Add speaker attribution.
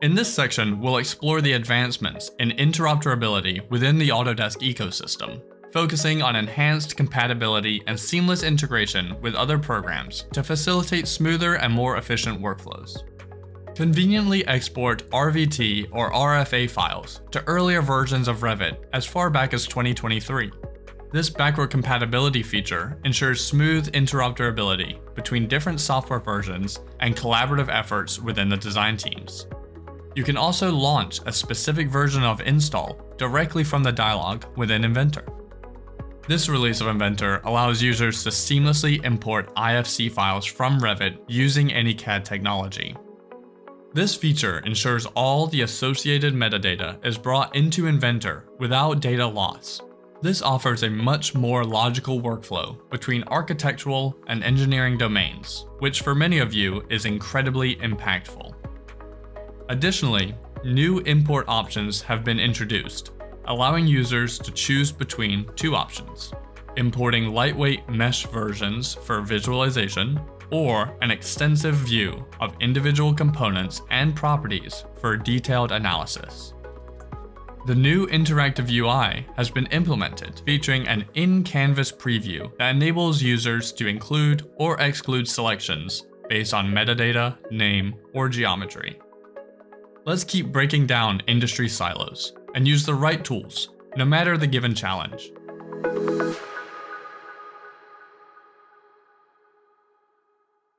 Speaker 1: In this section, we'll explore the advancements in interoperability within the Autodesk ecosystem, focusing on enhanced compatibility and seamless integration with other programs to facilitate smoother and more efficient workflows. Conveniently export RVT or RFA files to earlier versions of Revit as far back as 2023. This backward compatibility feature ensures smooth interoperability between different software versions and collaborative efforts within the design teams. You can also launch a specific version of install directly from the dialog within Inventor. This release of Inventor allows users to seamlessly import IFC files from Revit using any CAD technology. This feature ensures all the associated metadata is brought into Inventor without data loss. This offers a much more logical workflow between architectural and engineering domains, which for many of you is incredibly impactful. Additionally, new import options have been introduced, allowing users to choose between two options: importing lightweight mesh versions for visualization, or an extensive view of individual components and properties for detailed analysis. The new interactive UI has been implemented, featuring an in-canvas preview that enables users to include or exclude selections based on metadata, name, or geometry. Let's keep breaking down industry silos and use the right tools, no matter the given challenge.